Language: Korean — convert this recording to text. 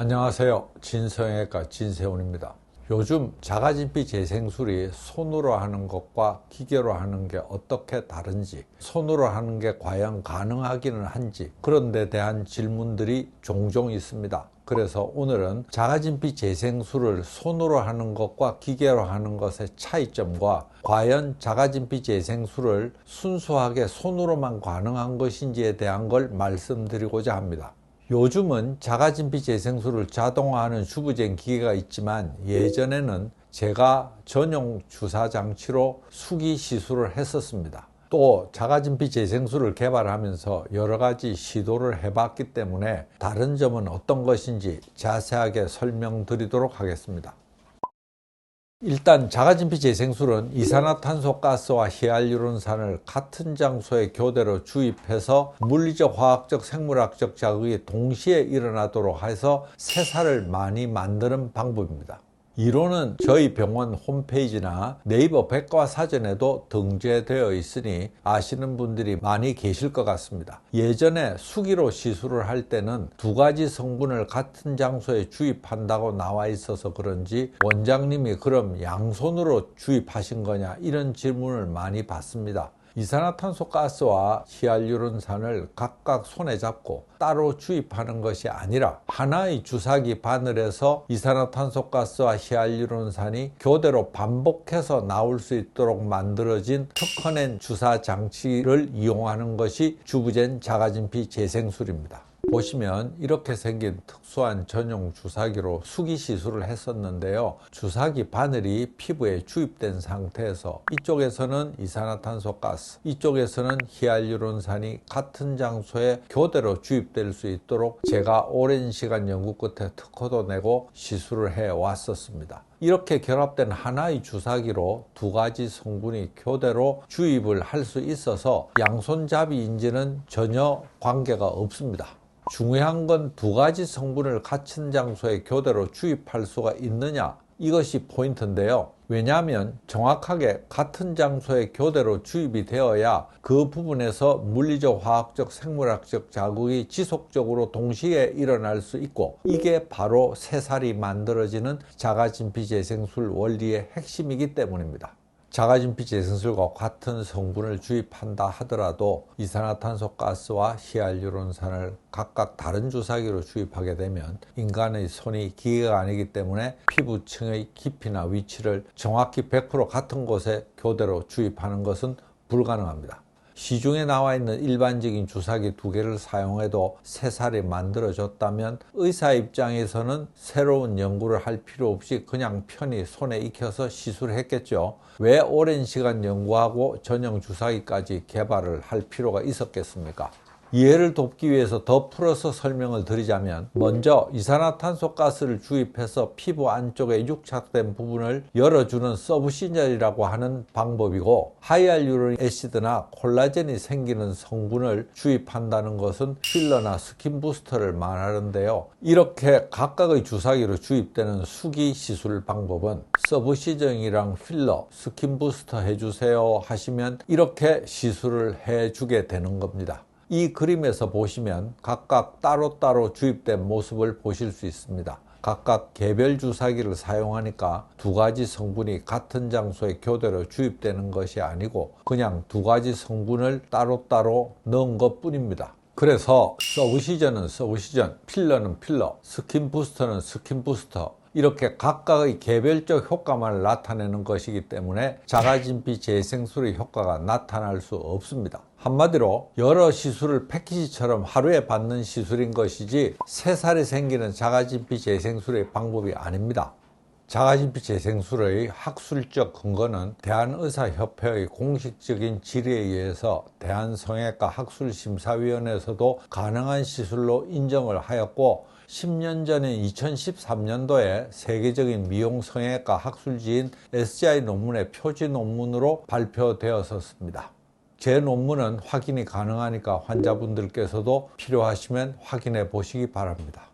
안녕하세요. 진성형외과 진세훈입니다. 요즘 자가진피 재생술이 손으로 하는 것과 기계로 하는 게 어떻게 다른지, 손으로 하는 게 과연 가능하기는 한지, 그런 데 대한 질문들이 종종 있습니다. 그래서 오늘은 자가진피 재생술을 손으로 하는 것과 기계로 하는 것의 차이점과 과연 자가진피 재생술을 순수하게 손으로만 가능한 것인지에 대한 걸 말씀드리고자 합니다. 요즘은 자가진피 재생술을 자동화하는 주부젠 기계가 있지만 예전에는 제가 전용 주사 장치로 수기 시술을 했었습니다. 또 자가진피 재생술을 개발하면서 여러 가지 시도를 해봤기 때문에 다른 점은 어떤 것인지 자세하게 설명드리도록 하겠습니다. 일단 자가진피 재생술은 이산화탄소가스와 히알루론산을 같은 장소에 교대로 주입해서 물리적, 화학적, 생물학적 자극이 동시에 일어나도록 해서 새살을 많이 만드는 방법입니다. 이론은 저희 병원 홈페이지나 네이버 백과사전에도 등재되어 있으니 아시는 분들이 많이 계실 것 같습니다. 예전에 수기로 시술을 할 때는 두 가지 성분을 같은 장소에 주입한다고 나와 있어서 그런지 원장님이 그럼 양손으로 주입하신 거냐 이런 질문을 많이 받습니다. 이산화탄소가스와 히알루론산을 각각 손에 잡고 따로 주입하는 것이 아니라 하나의 주사기 바늘에서 이산화탄소가스와 히알루론산이 교대로 반복해서 나올 수 있도록 만들어진 특허낸 주사 장치를 이용하는 것이 주부젠 자가진피 재생술입니다. 보시면 이렇게 생긴 특수한 전용 주사기로 수기 시술을 했었는데요. 주사기 바늘이 피부에 주입된 상태에서 이쪽에서는 이산화탄소가스, 이쪽에서는 히알루론산이 같은 장소에 교대로 주입될 수 있도록 제가 오랜 시간 연구 끝에 특허도 내고 시술을 해 왔었습니다. 이렇게 결합된 하나의 주사기로 두 가지 성분이 교대로 주입을 할 수 있어서 양손잡이인지는 전혀 관계가 없습니다. 중요한 건 두 가지 성분을 같은 장소에 교대로 주입할 수가 있느냐, 이것이 포인트인데요. 왜냐하면 정확하게 같은 장소에 교대로 주입이 되어야 그 부분에서 물리적, 화학적, 생물학적 자극이 지속적으로 동시에 일어날 수 있고, 이게 바로 새살이 만들어지는 자가진피 재생술 원리의 핵심이기 때문입니다. 자가진피 재생술과 같은 성분을 주입한다 하더라도 이산화탄소가스와 히알루론산을 각각 다른 주사기로 주입하게 되면 인간의 손이 기계가 아니기 때문에 피부층의 깊이나 위치를 정확히 100% 같은 곳에 교대로 주입하는 것은 불가능합니다. 시중에 나와 있는 일반적인 주사기 두 개를 사용해도 새살이 만들어졌다면 의사 입장에서는 새로운 연구를 할 필요 없이 그냥 편히 손에 익혀서 시술했겠죠. 왜 오랜 시간 연구하고 전용 주사기까지 개발을 할 필요가 있었겠습니까? 이해를 돕기 위해서 더 풀어서 설명을 드리자면, 먼저 이산화탄소가스를 주입해서 피부 안쪽에 유착된 부분을 열어주는 서브시전이라고 하는 방법이고, 하이알루로닉 애시드나 콜라겐이 생기는 성분을 주입한다는 것은 필러나 스킨 부스터를 말하는데요. 이렇게 각각의 주사기로 주입되는 수기 시술 방법은 서브시전이랑 필러, 스킨 부스터 해주세요 하시면 이렇게 시술을 해주게 되는 겁니다. 이 그림에서 보시면 각각 따로따로 주입된 모습을 보실 수 있습니다. 각각 개별 주사기를 사용하니까 두 가지 성분이 같은 장소에 교대로 주입되는 것이 아니고 그냥 두 가지 성분을 따로따로 넣은 것 뿐입니다. 그래서 서브시전은 서브시전, 필러는 필러, 스킨 부스터는 스킨 부스터, 이렇게 각각의 개별적 효과만 나타내는 것이기 때문에 자가진피 재생술의 효과가 나타날 수 없습니다. 한마디로 여러 시술을 패키지처럼 하루에 받는 시술인 것이지 새살이 생기는 자가진피 재생술의 방법이 아닙니다. 자가진피 재생술의 학술적 근거는 대한의사협회의 공식적인 질의에 의해서 대한성형외과 학술심사위원회에서도 가능한 시술로 인정을 하였고, 10년 전인 2013년도에 세계적인 미용성형외과 학술지인 SGI 논문의 표지 논문으로 발표되었었습니다. 제 논문은 확인이 가능하니까 환자분들께서도 필요하시면 확인해 보시기 바랍니다.